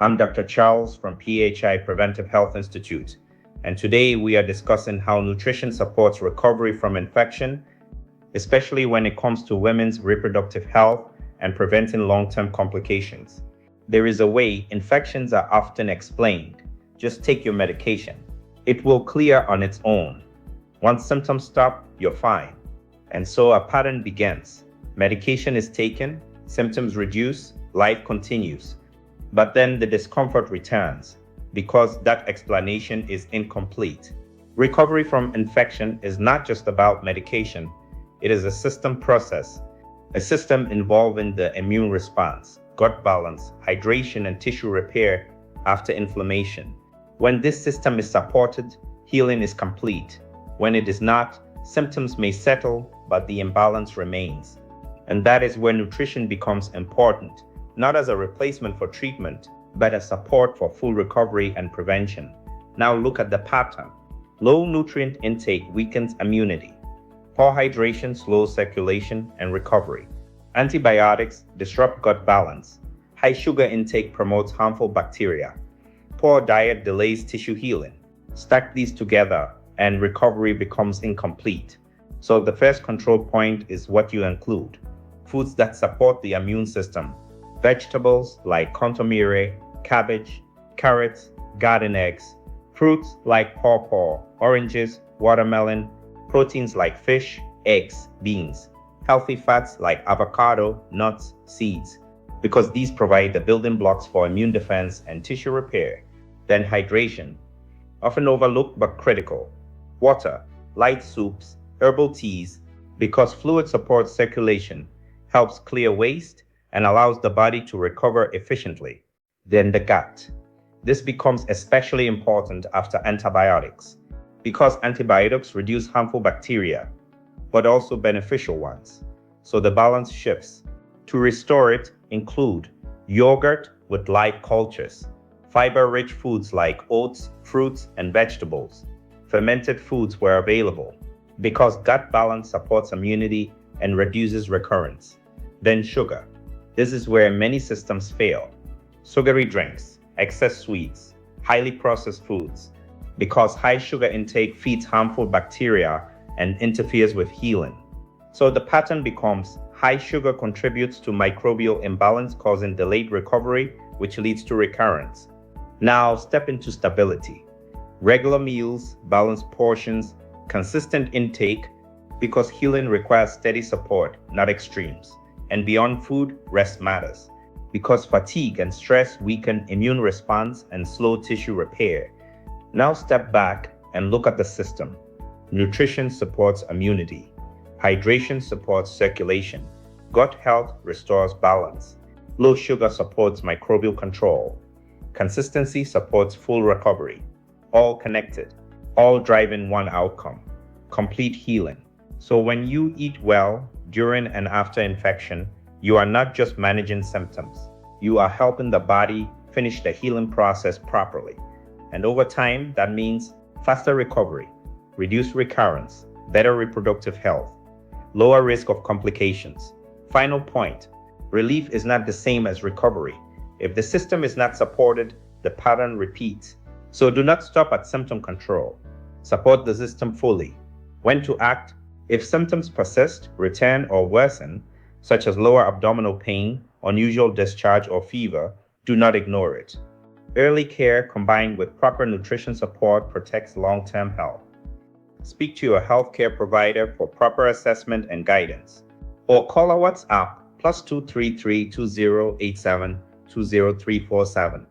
I'm Dr. Charles from PHI Preventive Health Institute, and today we are discussing how nutrition supports recovery from infection, especially when it comes to women's reproductive health and preventing long-term complications. There is a way infections are often explained. Just take your medication. It will clear on its own. Once symptoms stop, you're fine. And so a pattern begins. Medication is taken, symptoms reduce, life continues. But then the discomfort returns because that explanation is incomplete. Recovery from infection is not just about medication, it is a system process, a system involving the immune response, gut balance, hydration, and tissue repair after inflammation. When this system is supported, healing is complete. When it is not, symptoms may settle, but the imbalance remains. And that is where nutrition becomes important, not as a replacement for treatment, but as support for full recovery and prevention. Now look at the pattern. Low nutrient intake weakens immunity. Poor hydration slows circulation and recovery. Antibiotics disrupt gut balance. High sugar intake promotes harmful bacteria. Poor diet delays tissue healing. Stack these together and recovery becomes incomplete. So the first control point is what you include. Foods that support the immune system. Vegetables like contomere, cabbage, carrots, garden eggs. Fruits like pawpaw, oranges, watermelon. Proteins like fish, eggs, beans. Healthy fats like avocado, nuts, seeds, because these provide the building blocks for immune defense and tissue repair. Then hydration, often overlooked but critical. Water, light soups, herbal teas, because fluid supports circulation, helps clear waste, and allows the body to recover efficiently. Then the gut. This becomes especially important after antibiotics, because antibiotics reduce harmful bacteria, but also beneficial ones. So the balance shifts. To restore it, include yogurt with live cultures, fiber-rich foods like oats, fruits, and vegetables. Fermented foods where available, because gut balance supports immunity and reduces recurrence. Then sugar. This is where many systems fail. Sugary drinks, excess sweets, highly processed foods, because high sugar intake feeds harmful bacteria and interferes with healing. So the pattern becomes high sugar contributes to microbial imbalance, causing delayed recovery, which leads to recurrence. Now step into stability. Regular meals, balanced portions, consistent intake, because healing requires steady support, not extremes. And beyond food, rest matters, because fatigue and stress weaken immune response and slow tissue repair. Now step back and look at the system. Nutrition supports immunity. Hydration supports circulation. Gut health restores balance. Low sugar supports microbial control. Consistency supports full recovery. All connected, all driving one outcome, complete healing. So when you eat well during and after infection, you are not just managing symptoms. You are helping the body finish the healing process properly. And over time, that means faster recovery, reduced recurrence, better reproductive health, lower risk of complications. Final point, relief is not the same as recovery. If the system is not supported, the pattern repeats. So do not stop at symptom control. Support the system fully. When to act? If symptoms persist, return, or worsen, such as lower abdominal pain, unusual discharge, or fever, do not ignore it. Early care combined with proper nutrition support protects long-term health. Speak to your healthcare provider for proper assessment and guidance, or call our WhatsApp +233 2087 20347.